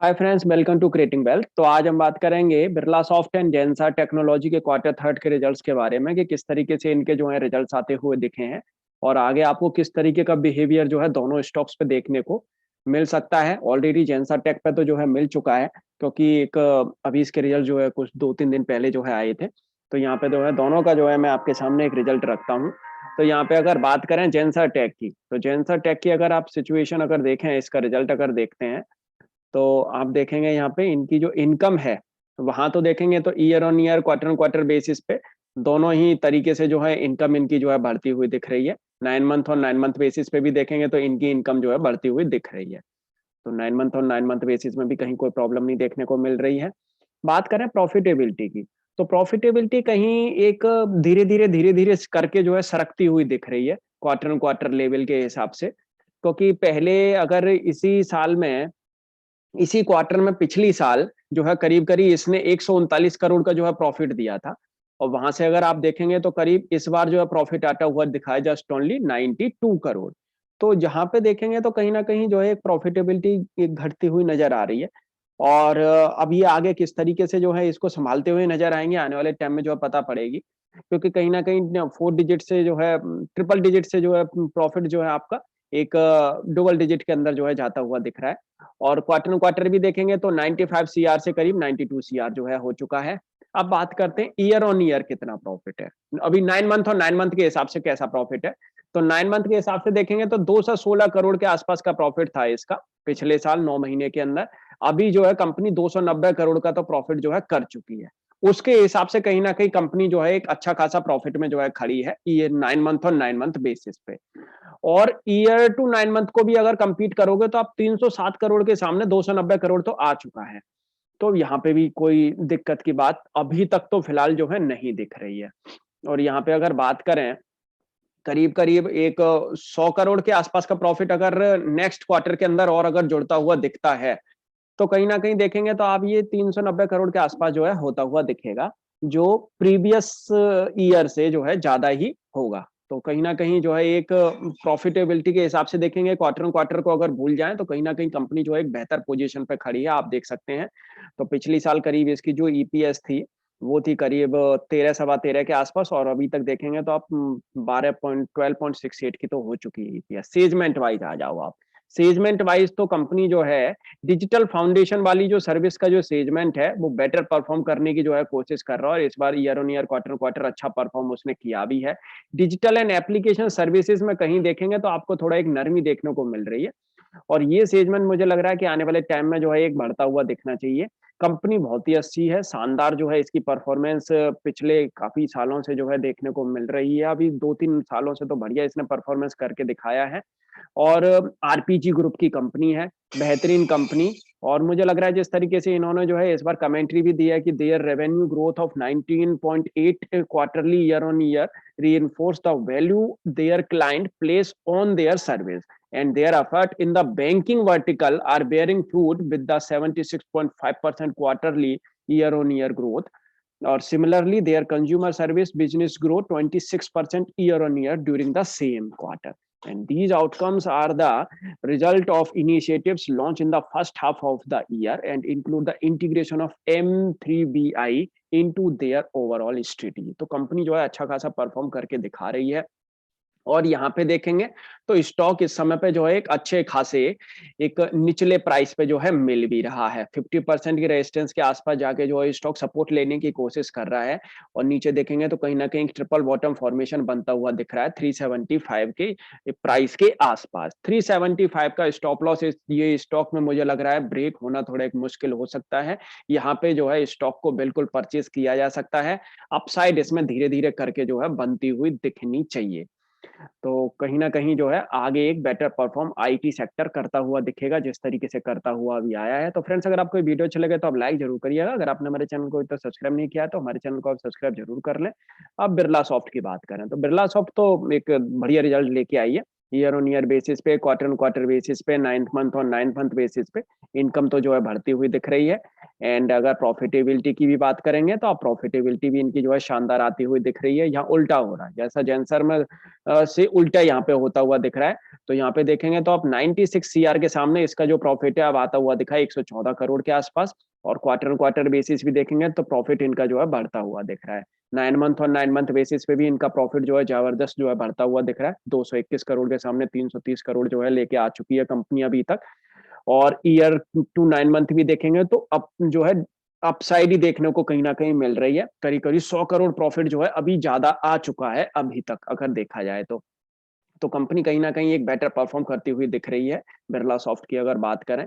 Hi friends, welcome to creating wealth. तो आज हम बात करेंगे Birlasoft and Zensar technology के क्वार्टर थर्ड के रिजल्ट्स के बारे में कि किस तरीके से इनके जो है रिजल्ट्स आते हुए दिखे हैं और आगे आपको किस तरीके का बिहेवियर जो है दोनों स्टॉक्स पे देखने को मिल सकता है। ऑलरेडी जेंसा टेक पे तो जो है मिल चुका है, क्योंकि एक अभी इसके रिजल्ट जो है कुछ 2-3 दिन पहले जो है आए थे। तो यहाँ पे जो है दोनों का जो है मैं आपके सामने एक रिजल्ट रखता हूँ। तो यहाँ पे अगर बात करें जेंसा टेक की, तो जेंसा टेक की अगर आप सिचुएशन अगर देखें, इसका रिजल्ट अगर देखते हैं तो आप देखेंगे यहाँ पे इनकी जो इनकम है वहां तो देखेंगे तो year on year quarter on quarter basis पे दोनों ही तरीके से जो है इनकम इनकी जो है बढ़ती हुई दिख रही है। 9 मंथ और 9 मंथ बेसिस पे भी देखेंगे तो इनकी इनकम जो है बढ़ती हुई दिख रही है। तो 9 मंथ और 9 मंथ बेसिस में भी कहीं कोई प्रॉब्लम नहीं देखने को मिल रही है। बात करें प्रॉफिटेबिलिटी की, तो प्रॉफिटेबिलिटी कहीं एक धीरे धीरे करके जो है सरकती हुई दिख रही है क्वार्टर ऑन क्वार्टर लेवल के हिसाब से। क्योंकि पहले अगर इसी साल में इसी क्वार्टर में पिछली साल जो है करीब करीब इसने 139 करोड़ का जो है प्रॉफिट दिया था। और वहां से अगर आप देखेंगे तो करीब इस बार जो है प्रॉफिट आता हुआ दिखाया जस्ट ओनली 92 करोड़। तो जहां पे देखेंगे तो कहीं ना कहीं जो है एक प्रॉफिटेबिलिटी एक घटती हुई नजर आ रही है। और अब ये आगे किस तरीके से जो है इसको संभालते हुए नजर आएंगे आने वाले टाइम में जो है पता पड़ेगी। क्योंकि कहीं ना कहीं 4 डिजिट से जो है ट्रिपल डिजिट से जो है प्रॉफिट जो है आपका एक डबल डिजिट के अंदर जो है जाता हुआ दिख रहा है। और क्वार्टर ऑन क्वार्टर भी देखेंगे तो 95 सीआर से करीब 92 सीआर जो है हो चुका है। अब बात करते हैं ईयर ऑन ईयर कितना प्रॉफिट है, अभी 9 मंथ और 9 मंथ के हिसाब से कैसा प्रॉफिट है। तो 9 मंथ के हिसाब से देखेंगे तो 216 करोड़ के आसपास का प्रॉफिट था इसका पिछले साल 9 महीने के अंदर। अभी जो है कंपनी 290 करोड़ का तो प्रॉफिट जो है कर चुकी है। उसके हिसाब से कहीं ना कहीं कंपनी जो है एक अच्छा खासा प्रॉफिट में जो है खड़ी है ये 9 मंथ और 9 मंथ बेसिस पे। और ईयर टू 9 मंथ को भी अगर कंपीट करोगे तो आप 307 करोड़ के सामने 290 करोड़ तो आ चुका है। तो यहाँ पे भी कोई दिक्कत की बात अभी तक तो फिलहाल जो है नहीं दिख रही है। और यहाँ पे अगर बात करें करीब करीब एक 100 करोड़ के आसपास का प्रॉफिट अगर नेक्स्ट क्वार्टर के अंदर और अगर जुड़ता हुआ दिखता है तो कहीं ना कहीं देखेंगे तो आप ये 390 करोड़ के आसपास जो है होता हुआ दिखेगा, जो प्रीवियस ईयर से जो है ज्यादा ही होगा। तो कहीं ना कहीं जो है एक प्रॉफिटेबिलिटी के हिसाब से देखेंगे क्वार्टर ऑन क्वार्टर को अगर भूल जाएं तो कहीं ना कहीं कंपनी जो है एक बेहतर पोजीशन पे खड़ी है, आप देख सकते हैं। तो पिछली साल करीब इसकी जो ईपीएस थी वो थी करीब 13 सवा 13 के आसपास, और अभी तक देखेंगे तो आप 12.12.68 की तो हो चुकी है ईपीएस। सेजमेंट वाइज आ जाओ आप, सेजमेंट वाइज तो कंपनी जो है डिजिटल फाउंडेशन वाली जो सर्विस का जो सेजमेंट है वो बेटर परफॉर्म करने की जो है कोशिश कर रहा है, और इस बार year on year quarter quarter अच्छा परफॉर्म उसने किया भी है। डिजिटल एंड एप्लीकेशन सर्विसेज में कहीं देखेंगे तो आपको थोड़ा एक नरमी देखने को मिल रही है। और ये सेगमेंट मुझे लग रहा है कि आने वाले टाइम में जो है एक बढ़ता हुआ दिखना चाहिए। कंपनी बहुत ही अच्छी है, शानदार जो है इसकी परफॉर्मेंस पिछले काफी सालों से जो है देखने को मिल रही है। अभी 2-3 सालों से तो बढ़िया इसने परफॉर्मेंस करके दिखाया है। और आरपीजी ग्रुप की कंपनी है, बेहतरीन कंपनी। और मुझे लग रहा है जिस तरीके से इन्होंने जो है इस बार कमेंट्री भी दी है कि their revenue growth of 19.8 quarterly year on year reinforce the value their client place on their service, and their effort in the banking vertical are bearing fruit with the 76.5% quarterly year on year growth. Or similarly, their consumer service business grew 26% year on year during the same quarter. And these outcomes are the result of initiatives launched in the first half of the year and include the integration of M3BI into their overall strategy. तो company जो है अच्छा खासा perform करके दिखा रही है। और यहाँ पे देखेंगे तो स्टॉक इस समय पे जो है एक अच्छे खासे एक निचले प्राइस पे जो है मिल भी रहा है। 50% की रेजिस्टेंस के आसपास जाके जो है स्टॉक सपोर्ट लेने की कोशिश कर रहा है। और नीचे देखेंगे तो कहीं ना कहीं ट्रिपल बॉटम फॉर्मेशन बनता हुआ दिख रहा है 375 के प्राइस के आसपास। 375 का स्टॉप लॉस ये स्टॉक में मुझे लग रहा है ब्रेक होना थोड़ा एक मुश्किल हो सकता है। यहाँ पे जो है स्टॉक को बिल्कुल परचेज किया जा सकता है। अपसाइड इसमें धीरे धीरे करके जो है बनती हुई दिखनी चाहिए। तो कहीं ना कहीं जो है आगे एक बेटर परफॉर्म आईटी सेक्टर करता हुआ दिखेगा जिस तरीके से करता हुआ अभी आया है। तो फ्रेंड्स, अगर आपको वीडियो अच्छे लगे तो आप लाइक जरूर करिएगा। अगर आपने हमारे चैनल को तो सब्सक्राइब नहीं किया तो हमारे चैनल को आप सब्सक्राइब जरूर कर लें। अब बिरला सॉफ्ट की बात करें तो बिरला सॉफ्ट तो एक बढ़िया रिजल्ट लेके आई है। ईयर ऑन ईयर बेसिस पे, क्वार्टर ऑन क्वार्टर बेसिस पे, 9 मंथ और 9 मंथ बेसिस पे इनकम तो जो है बढ़ती हुई दिख रही है। एंड अगर प्रॉफिटेबिलिटी की भी बात करेंगे तो आप प्रॉफिटेबिलिटी भी इनकी जो है शानदार आती हुई दिख रही है। यहाँ उल्टा हो रहा है, जैसा जेंसर में से उल्टा यहाँ पे होता हुआ दिख रहा है। तो यहाँ पे देखेंगे तो आप 96 सीआर के सामने इसका जो प्रॉफिट है अब आता हुआ दिखा है 114 करोड़ के आसपास। और क्वार्टर बेसिस भी देखेंगे तो प्रॉफिट इनका जो है बढ़ता हुआ दिख रहा है। 9 मंथ और 9 मंथ बेसिस पे भी इनका प्रॉफिट जो है जबरदस्त जो है बढ़ता हुआ दिख रहा है। 221 करोड़ के सामने 330 करोड़ जो है लेके आ चुकी है कंपनी अभी तक। और ईयर टू 9 मंथ भी देखेंगे तो अब जो है अपसाइड ही देखने को कहीं ना कहीं मिल रही है। करीब करीब 100 करोड़ प्रॉफिट जो है अभी ज्यादा आ चुका है अभी तक अगर देखा जाए तो कंपनी कहीं ना कहीं एक बेटर परफॉर्म करती हुई दिख रही है बिरला सॉफ्ट की अगर बात करें।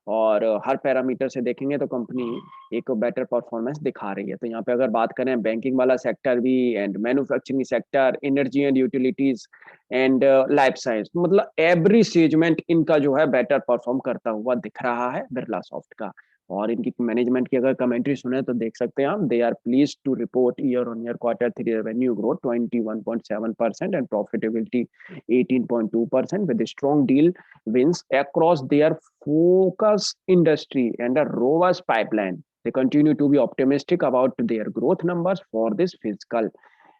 और हर पैरामीटर से देखेंगे तो कंपनी एक बेटर परफॉर्मेंस दिखा रही है। तो यहाँ पे अगर बात करें बैंकिंग वाला सेक्टर भी and manufacturing sector, energy and utilities and life science, मतलब एवरी सेगमेंट इनका जो है बेटर परफॉर्म करता हुआ दिख रहा है बिरला सॉफ्ट का। और इनकी मैनेजमेंट की अगर कमेंट्री सुने तो देख सकते हैं आप, they are please to report year on year Q3 revenue growth 21.7% and profitability 18.2% with strong deal wins across their focus industry and a robust pipeline. They continue to be optimistic about their growth numbers for this fiscal,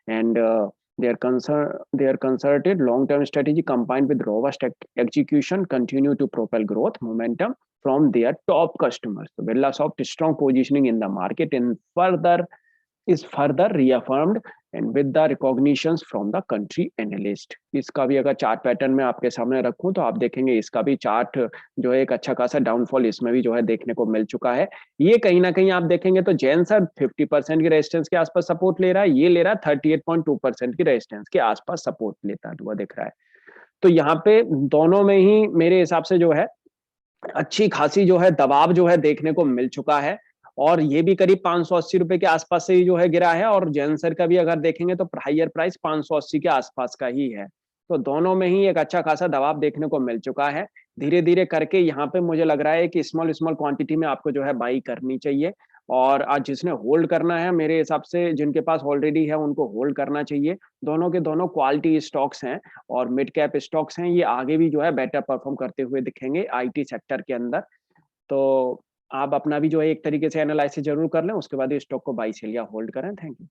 and their concerted long-term strategy combined with robust execution continue to propel growth momentum from their top customers. So Birlasoft's strong positioning in the market and further is further reaffirmed and with the recognitions from the country analyst. इसका भी अगर chart pattern में आपके सामने रखूं तो आप देखेंगे इसका भी चार्ट जो है एक अच्छा खासा डाउनफॉल इसमें भी जो है देखने को मिल चुका है। ये कहीं ना कहीं आप देखेंगे तो जेंसर 50% की रेजिस्टेंस के आसपास सपोर्ट ले रहा है, ये ले रहा है 38.2% की रेजिस्टेंस के आसपास सपोर्ट लेता हुआ दिख रहा है। तो यहाँ पे दोनों में ही मेरे हिसाब से जो है अच्छी खासी जो है दबाव जो है देखने को मिल चुका है। और ये भी करीब 580 रुपए के आसपास से ही जो है गिरा है और जेंसर का भी अगर देखेंगे तो हाइयर प्राइस 580 के आसपास का ही है। तो दोनों में ही एक अच्छा खासा दबाव देखने को मिल चुका है। धीरे धीरे करके यहाँ पे मुझे लग रहा है कि स्मॉल स्मॉल क्वांटिटी में आपको जो है बाई करनी चाहिए। और आज जिसने होल्ड करना है मेरे हिसाब से जिनके पास ऑलरेडी है उनको होल्ड करना चाहिए। दोनों के दोनों क्वालिटी स्टॉक्स हैं और मिड कैप स्टॉक्स हैं, ये आगे भी जो है बेटर परफॉर्म करते हुए दिखेंगे आईटी सेक्टर के अंदर। तो आप अपना भी जो है एक तरीके से एनालिसिस जरूर कर लें, उसके बाद स्टॉक को बाई सेल या होल्ड करें। Thank you.